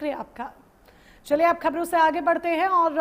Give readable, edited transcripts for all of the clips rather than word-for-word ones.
शुक्रिया आपका। चलिए अब खबरों से आगे बढ़ते हैं और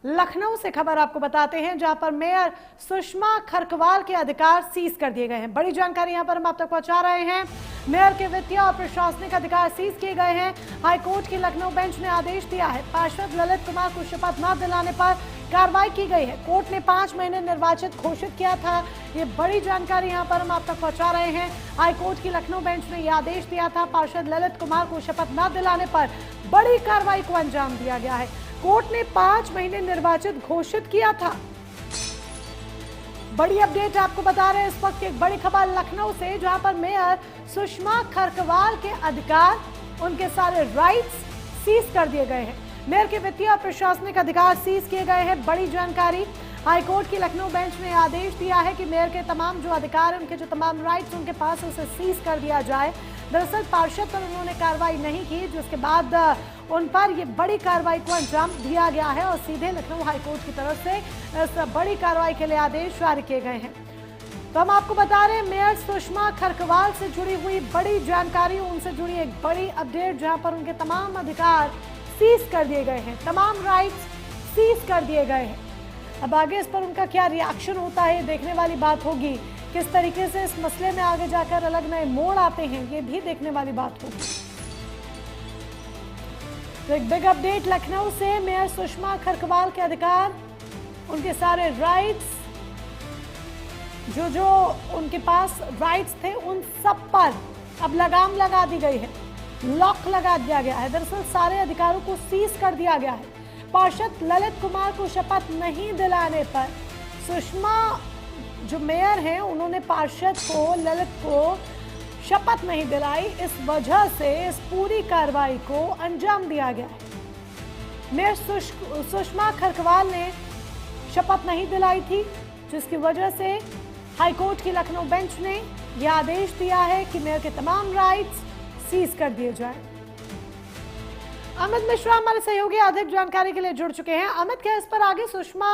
लखनऊ से खबर आपको बताते हैं, जहां पर मेयर सुषमा खरकवाल के अधिकार सीज कर दिए गए हैं। बड़ी जानकारी यहां पर हम आप तक पहुंचा रहे हैं। मेयर के वित्तीय और प्रशासनिक अधिकार सीज किए गए हैं। हाईकोर्ट की लखनऊ बेंच ने आदेश दिया है। पार्षद ललित कुमार को शपथ न दिलाने पर कार्रवाई की गई है। कोर्ट ने 5 महीने निर्वाचित घोषित किया था। ये बड़ी जानकारी यहां पर हम आप तक पहुंचा रहे हैं। हाईकोर्ट की लखनऊ बेंच ने यह आदेश दिया था। पार्षद ललित कुमार को शपथ न दिलाने पर बड़ी कार्रवाई को अंजाम दिया गया है। कोर्ट ने 5 महीने निर्वाचित घोषित किया था। बड़ी अपडेट आपको बता रहे हैं इस वक्त एक बड़ी खबर लखनऊ से, जहां पर मेयर सुषमा खरकवाल के अधिकार, उनके सारे राइट्स सीज कर दिए गए हैं। मेयर के वित्तीय और प्रशासनिक अधिकार सीज किए गए हैं। बड़ी जानकारी, हाईकोर्ट की लखनऊ बेंच ने आदेश दिया है कि मेयर के तमाम जो अधिकार हैं, उनके जो तमाम राइट्स उनके पास, उसे सीज कर दिया जाए। दरअसल पार्षद पर उन्होंने कार्रवाई नहीं की, जिसके बाद उन पर ये बड़ी कार्रवाई को अंजाम दिया गया है और सीधे लखनऊ हाईकोर्ट की तरफ से इस बड़ी कार्रवाई के लिए आदेश जारी किए गए हैं। तो हम आपको बता रहे हैं मेयर सुषमा खरकवाल से जुड़ी हुई बड़ी जानकारी, उनसे जुड़ी एक बड़ी अपडेट, जहां पर उनके तमाम अधिकार सीज कर दिए गए हैं, तमाम राइट्स सीज कर दिए गए हैं। अब आगे इस पर उनका क्या रिएक्शन होता है, देखने वाली बात होगी। किस तरीके से इस मसले में आगे जाकर अलग नए मोड़ आते हैं, ये भी देखने वाली बात होगी। तो एक बिग अपडेट लखनऊ से, मेयर सुषमा खरकवाल के अधिकार, उनके सारे राइट्स, जो उनके पास राइट्स थे, उन सब पर अब लगाम लगा दी गई है, लॉक लगा दिया गया है। दरअसल सारे अधिकारों को सीज कर दिया गया है। पार्षद ललित कुमार को शपथ नहीं दिलाने पर सुषमा जो मेयर हैं, उन्होंने पार्षद को, ललित को शपथ नहीं दिलाई। इस वजह से इस पूरी कार्रवाई को अंजाम दिया गया है। मेयर सुषमा खरकवाल ने शपथ नहीं दिलाई थी, जिसकी वजह से हाईकोर्ट की लखनऊ बेंच ने यह आदेश दिया है कि मेयर के तमाम राइट्स सीज कर दिए जाएं। अमित मिश्रा हमारे सहयोगी अधिक जानकारी के लिए जुड़ चुके हैं। अमित, क्या इस पर आगे सुषमा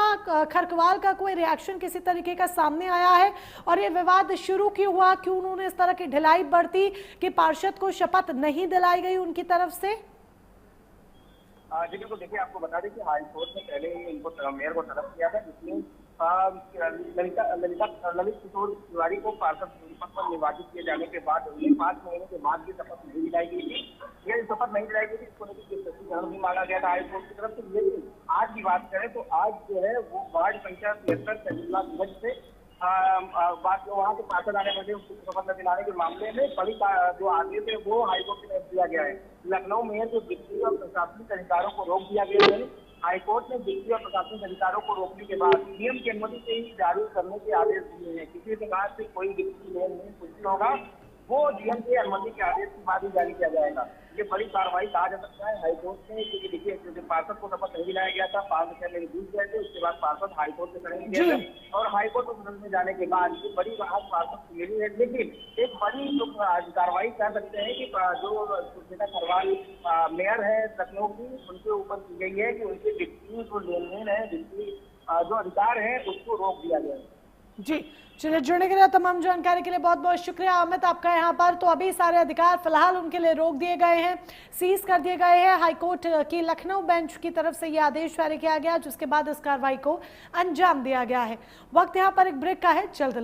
खरकवाल का कोई रिएक्शन किसी तरीके का सामने आया है और ये विवाद शुरू क्यों हुआ, क्यों उन्होंने इस तरह की ढिलाई बरती कि पार्षद को शपथ नहीं दिलाई गई उनकी तरफ से? जी बिल्कुल, देखिए आपको बता दें कि हाईकोर्ट ने पहले ही इनको मेयर को तलब किया था, जिसमें ललित किशोर तिवारी को पार्षद पद पर निर्वाचित किए जाने के बाद उन्हें 5 महीने के बाद भी शपथ नहीं दिलाई गई थी। यह शपथ नहीं दिलाई गई थी, इसको लेकर स्पष्टीकरण भी मांगा गया था हाईकोर्ट की तरफ से। लेकिन आज की बात करें तो आज जो है वो वार्ड संख्या 73 सजीला गंज से वहाँ के पार्षद आने वाले उसको शपथ न दिलाने के मामले में बड़ी जो आदेश है वो हाईकोर्ट की तरफ दिया गया है। लखनऊ मेयर के वित्तीय और प्रशासनिक अधिकारों को रोक दिया गया है। हाईकोर्ट ने वित्तीय और प्रशासनिक अधिकारों को रोकने के बाद सीएम की अनुमति से ही जारी करने के आदेश दिए हैं। किसी प्रकार से कोई वित्तीय लेन देन कुछ भी होगा वो डीएम के अनुमति के आदेश के बाद ही जारी किया जाएगा। ये बड़ी कार्रवाई कहा जा सकता है हाईकोर्ट ने, क्योंकि देखिए पार्षद को शपथ नहीं दिलाया गया था, 5 महीने बीत गए थे, उसके बाद पार्षद हाईकोर्ट से खड़े गए और हाईकोर्ट में जाने के बाद ये बड़ी राहत पार्षद मिली है। लेकिन एक बड़ी जो कार्रवाई कर सकते हैं कि जो सुषमा खरकवाल मेयर है लखनऊ की, उनके ऊपर की गई है कि उनके वित्तीय जो लेन देन है, वित्तीय जो अधिकार है, उसको रोक दिया गया है। जी, चलिए, जुड़ने के लिए, तमाम जानकारी के लिए बहुत बहुत शुक्रिया अमित आपका यहाँ पर। तो अभी सारे अधिकार फिलहाल उनके लिए रोक दिए गए हैं, सीज कर दिए गए हैं। हाईकोर्ट की लखनऊ बेंच की तरफ से यह आदेश जारी किया गया, जिसके बाद इस कार्रवाई को अंजाम दिया गया है। वक्त यहाँ पर एक ब्रेक का है, जल्द